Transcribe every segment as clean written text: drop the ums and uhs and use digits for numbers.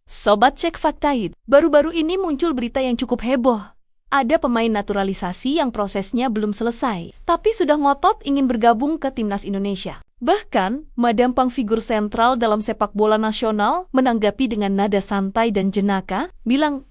Sobat Cek Faktaid, baru-baru ini muncul berita yang cukup heboh. Ada pemain naturalisasi yang prosesnya belum selesai, tapi sudah ngotot ingin bergabung ke Timnas Indonesia. Bahkan, Madam Pang, figur sentral dalam sepak bola nasional, menanggapi dengan nada santai dan jenaka, bilang,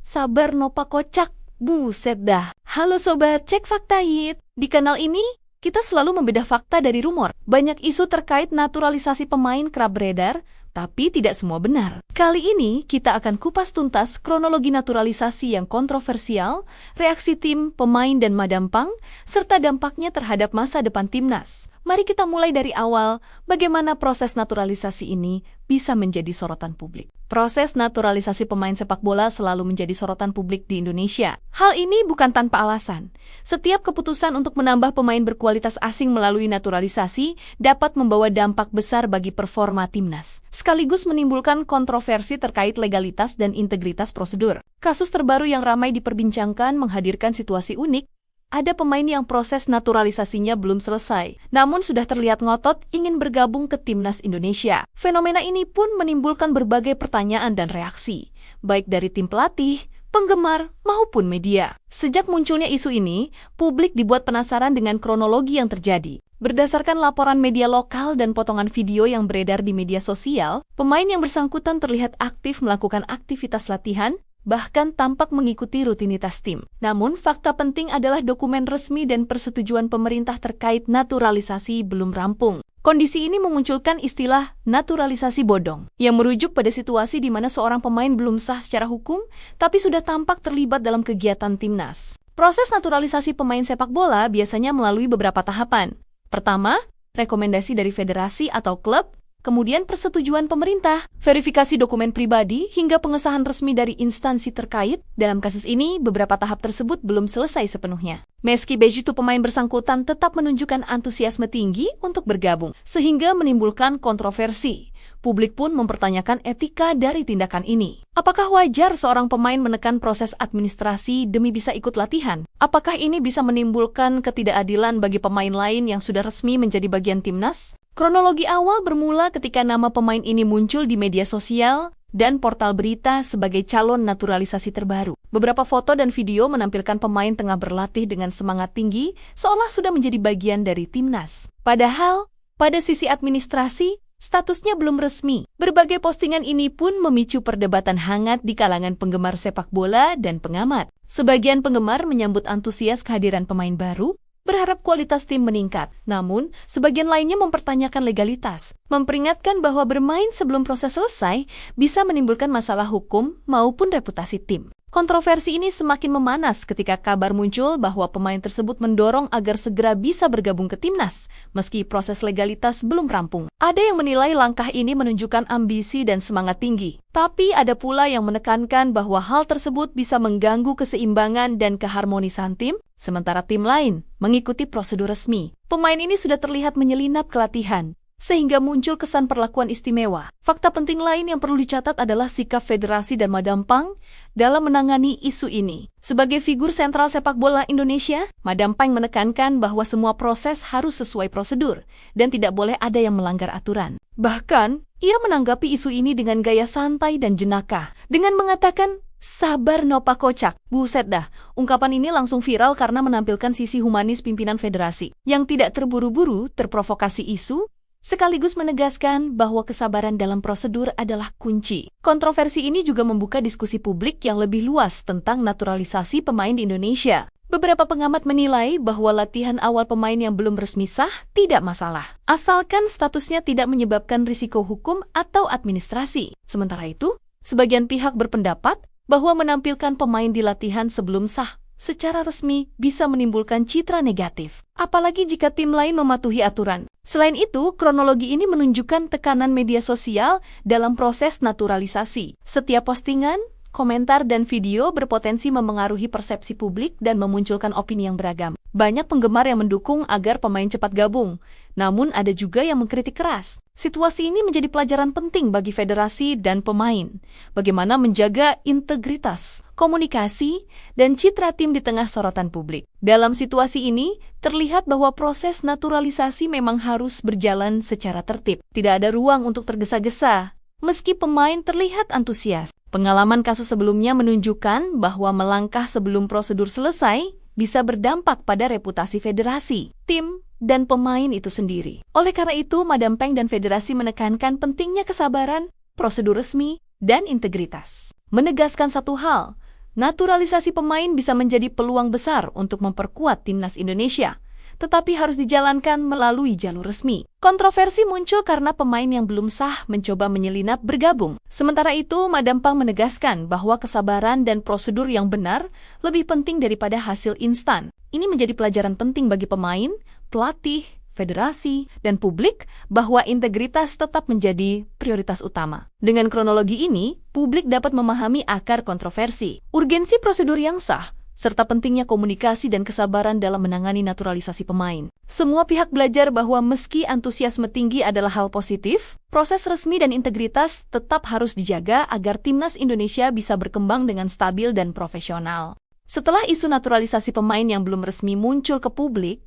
"Sabar nopa kocak, buset dah." Halo Sobat Cek Faktaid, di kanal ini kita selalu membedah fakta dari rumor. Banyak isu terkait naturalisasi pemain kerap beredar, tapi tidak semua benar. Kali ini kita akan kupas tuntas kronologi naturalisasi yang kontroversial, reaksi tim, pemain, dan Madam Pang, serta dampaknya terhadap masa depan Timnas. Mari kita mulai dari awal, bagaimana proses naturalisasi ini bisa menjadi sorotan publik. Proses naturalisasi pemain sepak bola selalu menjadi sorotan publik di Indonesia. Hal ini bukan tanpa alasan. Setiap keputusan untuk menambah pemain berkualitas asing melalui naturalisasi dapat membawa dampak besar bagi performa Timnas, sekaligus menimbulkan kontroversi terkait legalitas dan integritas prosedur. Kasus terbaru yang ramai diperbincangkan menghadirkan situasi unik. Ada pemain yang proses naturalisasinya belum selesai, namun sudah terlihat ngotot ingin bergabung ke Timnas Indonesia. Fenomena ini pun menimbulkan berbagai pertanyaan dan reaksi, baik dari tim pelatih, penggemar, maupun media. Sejak munculnya isu ini, publik dibuat penasaran dengan kronologi yang terjadi. Berdasarkan laporan media lokal dan potongan video yang beredar di media sosial, pemain yang bersangkutan terlihat aktif melakukan aktivitas latihan, bahkan tampak mengikuti rutinitas tim. Namun, fakta penting adalah dokumen resmi dan persetujuan pemerintah terkait naturalisasi belum rampung. Kondisi ini memunculkan istilah naturalisasi bodong, yang merujuk pada situasi di mana seorang pemain belum sah secara hukum, tapi sudah tampak terlibat dalam kegiatan Timnas. Proses naturalisasi pemain sepak bola biasanya melalui beberapa tahapan. Pertama, rekomendasi dari federasi atau klub, kemudian persetujuan pemerintah, verifikasi dokumen pribadi, hingga pengesahan resmi dari instansi terkait. Dalam kasus ini, beberapa tahap tersebut belum selesai sepenuhnya. Meski begitu, pemain bersangkutan tetap menunjukkan antusiasme tinggi untuk bergabung, sehingga menimbulkan kontroversi. Publik pun mempertanyakan etika dari tindakan ini. Apakah wajar seorang pemain menekan proses administrasi demi bisa ikut latihan? Apakah ini bisa menimbulkan ketidakadilan bagi pemain lain yang sudah resmi menjadi bagian Timnas? Kronologi awal bermula ketika nama pemain ini muncul di media sosial dan portal berita sebagai calon naturalisasi terbaru. Beberapa foto dan video menampilkan pemain tengah berlatih dengan semangat tinggi, seolah sudah menjadi bagian dari Timnas. Padahal, pada sisi administrasi, statusnya belum resmi. Berbagai postingan ini pun memicu perdebatan hangat di kalangan penggemar sepak bola dan pengamat. Sebagian penggemar menyambut antusias kehadiran pemain baru, berharap kualitas tim meningkat. Namun, sebagian lainnya mempertanyakan legalitas, memperingatkan bahwa bermain sebelum proses selesai bisa menimbulkan masalah hukum maupun reputasi tim. Kontroversi ini semakin memanas ketika kabar muncul bahwa pemain tersebut mendorong agar segera bisa bergabung ke Timnas, meski proses legalitas belum rampung. Ada yang menilai langkah ini menunjukkan ambisi dan semangat tinggi. Tapi ada pula yang menekankan bahwa hal tersebut bisa mengganggu keseimbangan dan keharmonisan tim, sementara tim lain mengikuti prosedur resmi. Pemain ini sudah terlihat menyelinap ke latihan, sehingga muncul kesan perlakuan istimewa. Fakta penting lain yang perlu dicatat adalah sikap federasi dan Madam Pang dalam menangani isu ini. Sebagai figur sentral sepak bola Indonesia, Madam Pang menekankan bahwa semua proses harus sesuai prosedur dan tidak boleh ada yang melanggar aturan. Bahkan, ia menanggapi isu ini dengan gaya santai dan jenaka, dengan mengatakan, "Sabar nopa kocak, buset dah." Ungkapan ini langsung viral karena menampilkan sisi humanis pimpinan federasi, yang tidak terburu-buru terprovokasi isu, sekaligus menegaskan bahwa kesabaran dalam prosedur adalah kunci. Kontroversi ini juga membuka diskusi publik yang lebih luas tentang naturalisasi pemain di Indonesia. Beberapa pengamat menilai bahwa latihan awal pemain yang belum resmi sah tidak masalah, asalkan statusnya tidak menyebabkan risiko hukum atau administrasi. Sementara itu, sebagian pihak berpendapat bahwa menampilkan pemain di latihan sebelum sah secara resmi bisa menimbulkan citra negatif, apalagi jika tim lain mematuhi aturan. Selain itu, kronologi ini menunjukkan tekanan media sosial dalam proses naturalisasi. Setiap postingan, komentar, dan video berpotensi memengaruhi persepsi publik dan memunculkan opini yang beragam. Banyak penggemar yang mendukung agar pemain cepat gabung, namun ada juga yang mengkritik keras. Situasi ini menjadi pelajaran penting bagi federasi dan pemain. Bagaimana menjaga integritas, komunikasi, dan citra tim di tengah sorotan publik. Dalam situasi ini, terlihat bahwa proses naturalisasi memang harus berjalan secara tertib. Tidak ada ruang untuk tergesa-gesa, meski pemain terlihat antusias. Pengalaman kasus sebelumnya menunjukkan bahwa melangkah sebelum prosedur selesai bisa berdampak pada reputasi federasi, tim, dan pemain itu sendiri. Oleh karena itu, Madam Peng dan federasi menekankan pentingnya kesabaran, prosedur resmi, dan integritas. Menegaskan satu hal, naturalisasi pemain bisa menjadi peluang besar untuk memperkuat timnas Indonesia, tetapi harus dijalankan melalui jalur resmi. Kontroversi muncul karena pemain yang belum sah mencoba menyelinap bergabung. Sementara itu, Madam Pang menegaskan bahwa kesabaran dan prosedur yang benar lebih penting daripada hasil instan. Ini menjadi pelajaran penting bagi pemain, pelatih, federasi, dan publik bahwa integritas tetap menjadi prioritas utama. Dengan kronologi ini, publik dapat memahami akar kontroversi, urgensi prosedur yang sah, serta pentingnya komunikasi dan kesabaran dalam menangani naturalisasi pemain. Semua pihak belajar bahwa meski antusiasme tinggi adalah hal positif, proses resmi dan integritas tetap harus dijaga agar timnas Indonesia bisa berkembang dengan stabil dan profesional. Setelah isu naturalisasi pemain yang belum resmi muncul ke publik,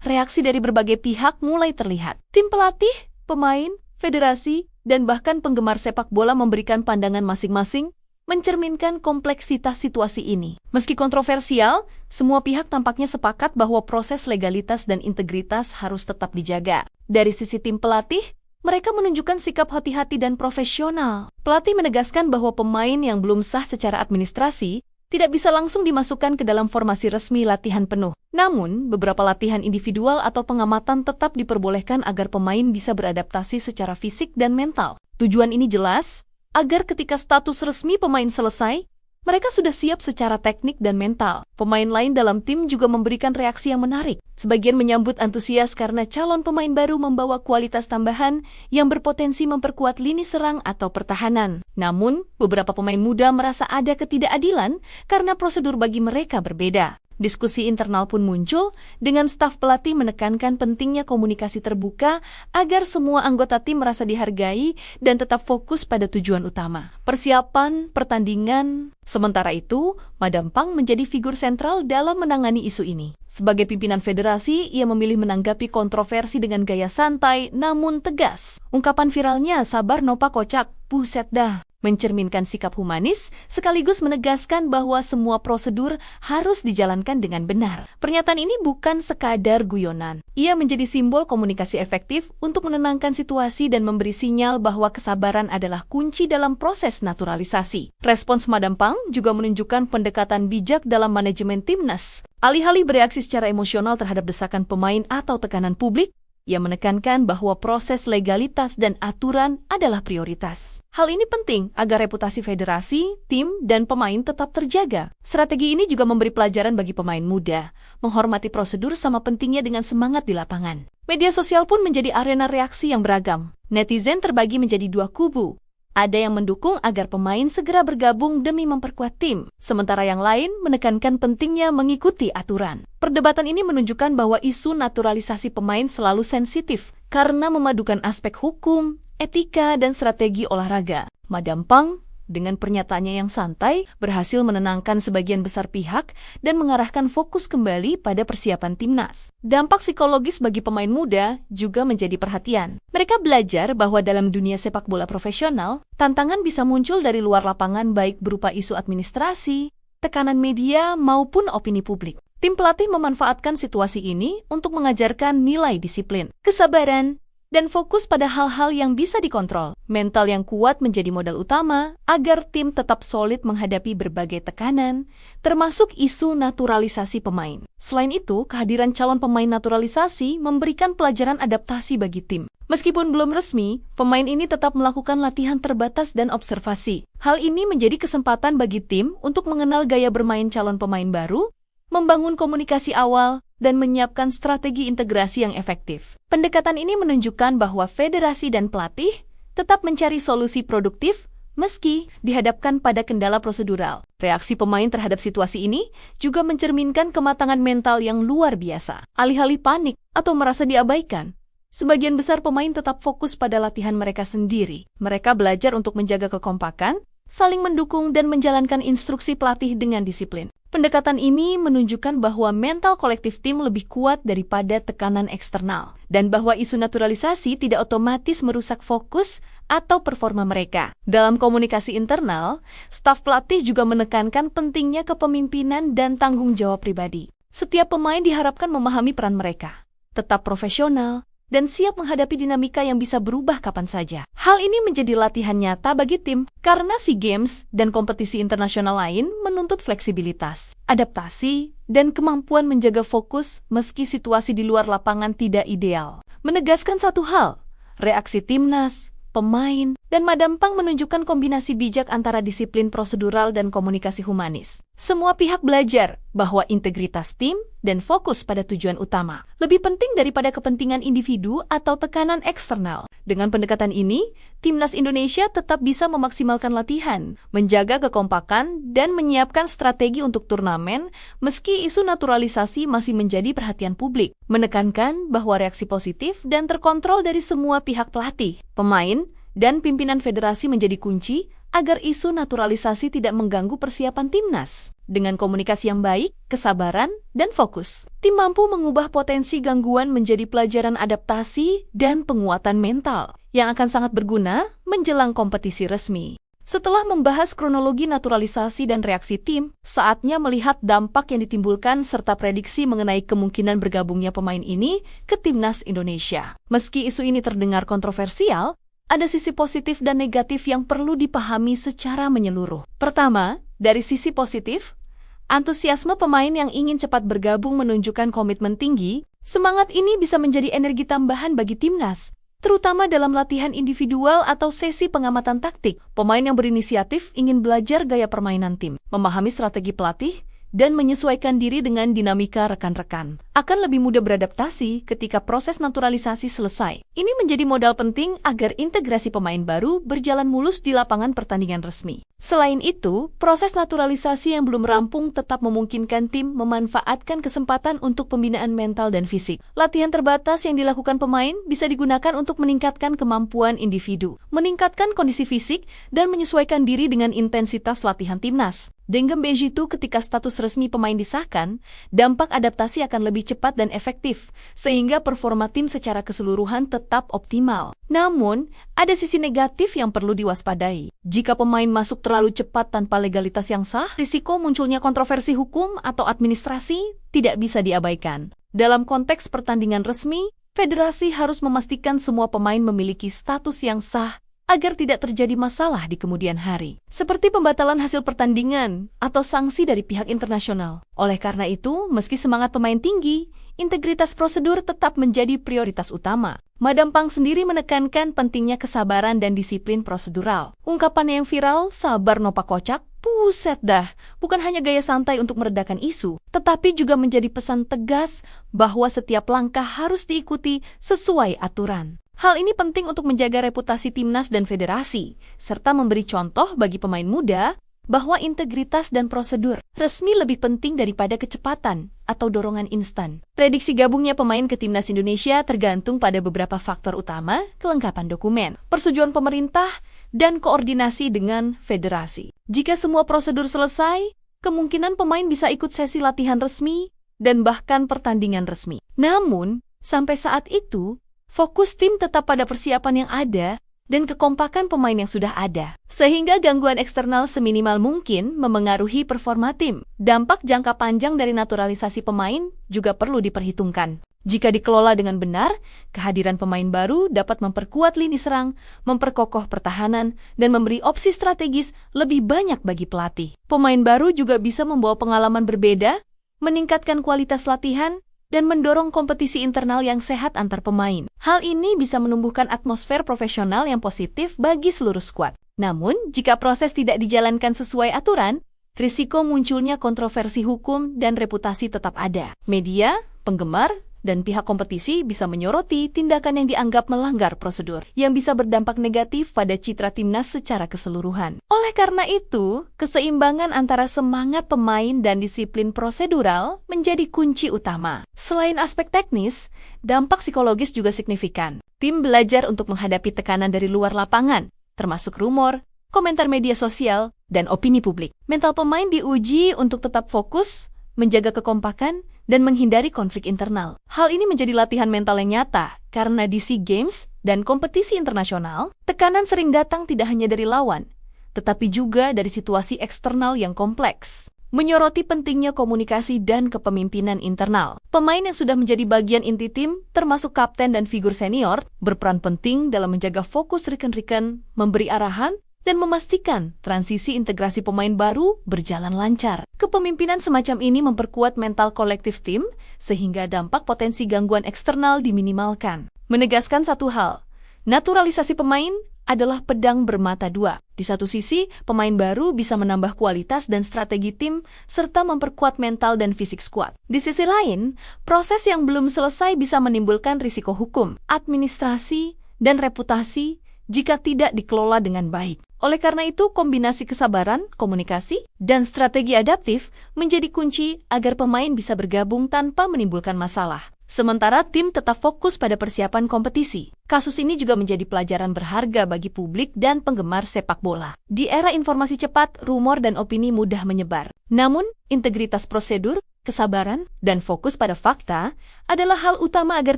reaksi dari berbagai pihak mulai terlihat. Tim pelatih, pemain, federasi, dan bahkan penggemar sepak bola memberikan pandangan masing-masing, mencerminkan kompleksitas situasi ini. Meski kontroversial, semua pihak tampaknya sepakat bahwa proses legalitas dan integritas harus tetap dijaga. Dari sisi tim pelatih, mereka menunjukkan sikap hati-hati dan profesional. Pelatih menegaskan bahwa pemain yang belum sah secara administrasi tidak bisa langsung dimasukkan ke dalam formasi resmi latihan penuh. Namun, beberapa latihan individual atau pengamatan tetap diperbolehkan agar pemain bisa beradaptasi secara fisik dan mental. Tujuan ini jelas, agar ketika status resmi pemain selesai, mereka sudah siap secara teknik dan mental. Pemain lain dalam tim juga memberikan reaksi yang menarik. Sebagian menyambut antusias karena calon pemain baru membawa kualitas tambahan yang berpotensi memperkuat lini serang atau pertahanan. Namun, beberapa pemain muda merasa ada ketidakadilan karena prosedur bagi mereka berbeda. Diskusi internal pun muncul dengan staf pelatih menekankan pentingnya komunikasi terbuka agar semua anggota tim merasa dihargai dan tetap fokus pada tujuan utama, persiapan pertandingan. Sementara itu, Madam Pang menjadi figur sentral dalam menangani isu ini. Sebagai pimpinan federasi, ia memilih menanggapi kontroversi dengan gaya santai namun tegas. Ungkapan viralnya "sabar nopa kocak, buset dah" mencerminkan sikap humanis, sekaligus menegaskan bahwa semua prosedur harus dijalankan dengan benar. Pernyataan ini bukan sekadar guyonan. Ia menjadi simbol komunikasi efektif untuk menenangkan situasi dan memberi sinyal bahwa kesabaran adalah kunci dalam proses naturalisasi. Respons Madam Pang juga menunjukkan pendekatan bijak dalam manajemen timnas. Alih-alih bereaksi secara emosional terhadap desakan pemain atau tekanan publik, ia menekankan bahwa proses legalitas dan aturan adalah prioritas. Hal ini penting agar reputasi federasi, tim, dan pemain tetap terjaga. Strategi ini juga memberi pelajaran bagi pemain muda, menghormati prosedur sama pentingnya dengan semangat di lapangan. Media sosial pun menjadi arena reaksi yang beragam. Netizen terbagi menjadi dua kubu. Ada yang mendukung agar pemain segera bergabung demi memperkuat tim, sementara yang lain menekankan pentingnya mengikuti aturan. Perdebatan ini menunjukkan bahwa isu naturalisasi pemain selalu sensitif karena memadukan aspek hukum, etika, dan strategi olahraga. Madam Pang, dengan pernyataannya yang santai, berhasil menenangkan sebagian besar pihak dan mengarahkan fokus kembali pada persiapan timnas. Dampak psikologis bagi pemain muda juga menjadi perhatian. Mereka belajar bahwa dalam dunia sepak bola profesional, tantangan bisa muncul dari luar lapangan baik berupa isu administrasi, tekanan media, maupun opini publik. Tim pelatih memanfaatkan situasi ini untuk mengajarkan nilai disiplin, kesabaran, dan fokus pada hal-hal yang bisa dikontrol. Mental yang kuat menjadi modal utama agar tim tetap solid menghadapi berbagai tekanan, termasuk isu naturalisasi pemain. Selain itu, kehadiran calon pemain naturalisasi memberikan pelajaran adaptasi bagi tim. Meskipun belum resmi, pemain ini tetap melakukan latihan terbatas dan observasi. Hal ini menjadi kesempatan bagi tim untuk mengenal gaya bermain calon pemain baru, membangun komunikasi awal, dan menyiapkan strategi integrasi yang efektif. Pendekatan ini menunjukkan bahwa federasi dan pelatih tetap mencari solusi produktif meski dihadapkan pada kendala prosedural. Reaksi pemain terhadap situasi ini juga mencerminkan kematangan mental yang luar biasa. Alih-alih panik atau merasa diabaikan, sebagian besar pemain tetap fokus pada latihan mereka sendiri. Mereka belajar untuk menjaga kekompakan, saling mendukung, dan menjalankan instruksi pelatih dengan disiplin. Pendekatan ini menunjukkan bahwa mental kolektif tim lebih kuat daripada tekanan eksternal, dan bahwa isu naturalisasi tidak otomatis merusak fokus atau performa mereka. Dalam komunikasi internal, staf pelatih juga menekankan pentingnya kepemimpinan dan tanggung jawab pribadi. Setiap pemain diharapkan memahami peran mereka, tetap profesional, dan siap menghadapi dinamika yang bisa berubah kapan saja. Hal ini menjadi latihan nyata bagi tim karena SEA Games dan kompetisi internasional lain menuntut fleksibilitas, adaptasi, dan kemampuan menjaga fokus meski situasi di luar lapangan tidak ideal. Menegaskan satu hal, reaksi timnas, pemain, dan Madampang menunjukkan kombinasi bijak antara disiplin prosedural dan komunikasi humanis. Semua pihak belajar bahwa integritas tim dan fokus pada tujuan utama lebih penting daripada kepentingan individu atau tekanan eksternal. Dengan pendekatan ini, Timnas Indonesia tetap bisa memaksimalkan latihan, menjaga kekompakan, dan menyiapkan strategi untuk turnamen meski isu naturalisasi masih menjadi perhatian publik. Menekankan bahwa reaksi positif dan terkontrol dari semua pihak pelatih, pemain, dan pimpinan federasi menjadi kunci agar isu naturalisasi tidak mengganggu persiapan timnas. Dengan komunikasi yang baik, kesabaran, dan fokus, tim mampu mengubah potensi gangguan menjadi pelajaran adaptasi dan penguatan mental yang akan sangat berguna menjelang kompetisi resmi. Setelah membahas kronologi naturalisasi dan reaksi tim, saatnya melihat dampak yang ditimbulkan serta prediksi mengenai kemungkinan bergabungnya pemain ini ke Timnas Indonesia. Meski isu ini terdengar kontroversial, ada sisi positif dan negatif yang perlu dipahami secara menyeluruh. Pertama, dari sisi positif, antusiasme pemain yang ingin cepat bergabung menunjukkan komitmen tinggi. Semangat ini bisa menjadi energi tambahan bagi timnas, terutama dalam latihan individual atau sesi pengamatan taktik. Pemain yang berinisiatif ingin belajar gaya permainan tim, memahami strategi pelatih, dan menyesuaikan diri dengan dinamika rekan-rekan. Akan lebih mudah beradaptasi ketika proses naturalisasi selesai. Ini menjadi modal penting agar integrasi pemain baru berjalan mulus di lapangan pertandingan resmi. Selain itu, proses naturalisasi yang belum rampung tetap memungkinkan tim memanfaatkan kesempatan untuk pembinaan mental dan fisik. Latihan terbatas yang dilakukan pemain bisa digunakan untuk meningkatkan kemampuan individu, meningkatkan kondisi fisik, dan menyesuaikan diri dengan intensitas latihan timnas. Dengan begitu, ketika status resmi pemain disahkan, dampak adaptasi akan lebih cepat dan efektif, sehingga performa tim secara keseluruhan tetap optimal. Namun, ada sisi negatif yang perlu diwaspadai. Jika pemain masuk terlalu cepat tanpa legalitas yang sah, risiko munculnya kontroversi hukum atau administrasi tidak bisa diabaikan. Dalam konteks pertandingan resmi, federasi harus memastikan semua pemain memiliki status yang sah agar tidak terjadi masalah di kemudian hari, seperti pembatalan hasil pertandingan atau sanksi dari pihak internasional. Oleh karena itu, meski semangat pemain tinggi, integritas prosedur tetap menjadi prioritas utama. Madampang sendiri menekankan pentingnya kesabaran dan disiplin prosedural. Ungkapan yang viral, "sabar nopa kocak," buset dah, bukan hanya gaya santai untuk meredakan isu, tetapi juga menjadi pesan tegas bahwa setiap langkah harus diikuti sesuai aturan. Hal ini penting untuk menjaga reputasi timnas dan federasi, serta memberi contoh bagi pemain muda bahwa integritas dan prosedur resmi lebih penting daripada kecepatan atau dorongan instan. Prediksi gabungnya pemain ke Timnas Indonesia tergantung pada beberapa faktor utama, kelengkapan dokumen, persetujuan pemerintah, dan koordinasi dengan federasi. Jika semua prosedur selesai, kemungkinan pemain bisa ikut sesi latihan resmi dan bahkan pertandingan resmi. Namun, sampai saat itu, fokus tim tetap pada persiapan yang ada dan kekompakan pemain yang sudah ada, sehingga gangguan eksternal seminimal mungkin memengaruhi performa tim. Dampak jangka panjang dari naturalisasi pemain juga perlu diperhitungkan. Jika dikelola dengan benar, kehadiran pemain baru dapat memperkuat lini serang, memperkokoh pertahanan, dan memberi opsi strategis lebih banyak bagi pelatih. Pemain baru juga bisa membawa pengalaman berbeda, meningkatkan kualitas latihan, dan mendorong kompetisi internal yang sehat antar pemain. Hal ini bisa menumbuhkan atmosfer profesional yang positif bagi seluruh skuad. Namun, jika proses tidak dijalankan sesuai aturan, risiko munculnya kontroversi hukum dan reputasi tetap ada. Media, penggemar, dan pihak kompetisi bisa menyoroti tindakan yang dianggap melanggar prosedur, yang bisa berdampak negatif pada citra timnas secara keseluruhan. Oleh karena itu, keseimbangan antara semangat pemain dan disiplin prosedural menjadi kunci utama. Selain aspek teknis, dampak psikologis juga signifikan. Tim belajar untuk menghadapi tekanan dari luar lapangan, termasuk rumor, komentar media sosial, dan opini publik. Mental pemain diuji untuk tetap fokus, menjaga kekompakan, dan menghindari konflik internal. Hal ini menjadi latihan mental yang nyata, karena di SEA Games dan kompetisi internasional, tekanan sering datang tidak hanya dari lawan, tetapi juga dari situasi eksternal yang kompleks. Menyoroti pentingnya komunikasi dan kepemimpinan internal. Pemain yang sudah menjadi bagian inti tim, termasuk kapten dan figur senior, berperan penting dalam menjaga fokus rekan-rekan, memberi arahan, dan memastikan transisi integrasi pemain baru berjalan lancar. Kepemimpinan semacam ini memperkuat mental kolektif tim, sehingga dampak potensi gangguan eksternal diminimalkan. Menegaskan satu hal, naturalisasi pemain adalah pedang bermata dua. Di satu sisi, pemain baru bisa menambah kualitas dan strategi tim, serta memperkuat mental dan fisik skuad. Di sisi lain, proses yang belum selesai bisa menimbulkan risiko hukum, administrasi, dan reputasi jika tidak dikelola dengan baik. Oleh karena itu, kombinasi kesabaran, komunikasi, dan strategi adaptif menjadi kunci agar pemain bisa bergabung tanpa menimbulkan masalah. Sementara tim tetap fokus pada persiapan kompetisi. Kasus ini juga menjadi pelajaran berharga bagi publik dan penggemar sepak bola. Di era informasi cepat, rumor dan opini mudah menyebar. Namun, integritas prosedur, kesabaran, dan fokus pada fakta adalah hal utama agar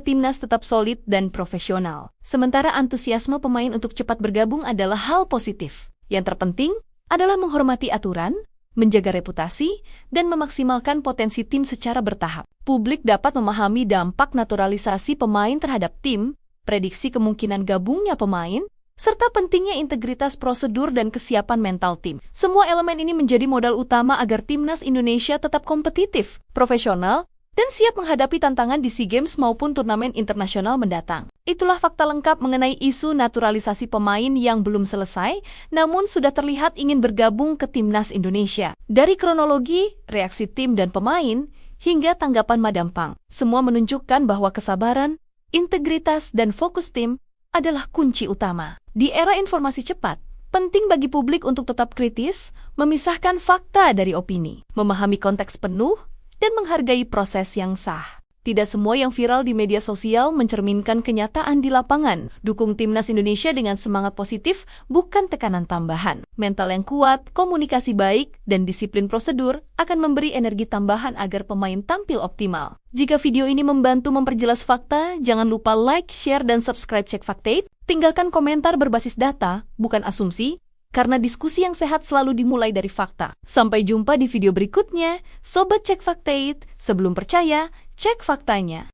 timnas tetap solid dan profesional. Sementara antusiasme pemain untuk cepat bergabung adalah hal positif. Yang terpenting adalah menghormati aturan, menjaga reputasi, dan memaksimalkan potensi tim secara bertahap. Publik dapat memahami dampak naturalisasi pemain terhadap tim, prediksi kemungkinan gabungnya pemain, serta pentingnya integritas prosedur dan kesiapan mental tim. Semua elemen ini menjadi modal utama agar timnas Indonesia tetap kompetitif, profesional, dan siap menghadapi tantangan di SEA Games maupun turnamen internasional mendatang. Itulah fakta lengkap mengenai isu naturalisasi pemain yang belum selesai, namun sudah terlihat ingin bergabung ke timnas Indonesia. Dari kronologi, reaksi tim dan pemain, hingga tanggapan Madam Pang, semua menunjukkan bahwa kesabaran, integritas, dan fokus tim adalah kunci utama. Di era informasi cepat, penting bagi publik untuk tetap kritis, memisahkan fakta dari opini, memahami konteks penuh, dan menghargai proses yang sah. Tidak semua yang viral di media sosial mencerminkan kenyataan di lapangan. Dukung timnas Indonesia dengan semangat positif, bukan tekanan tambahan. Mental yang kuat, komunikasi baik, dan disiplin prosedur akan memberi energi tambahan agar pemain tampil optimal. Jika video ini membantu memperjelas fakta, jangan lupa like, share, dan subscribe Cek Fakta 8. Tinggalkan komentar berbasis data, bukan asumsi, karena diskusi yang sehat selalu dimulai dari fakta. Sampai jumpa di video berikutnya. Sobat Cek Fakta 8, sebelum percaya, cek faktanya.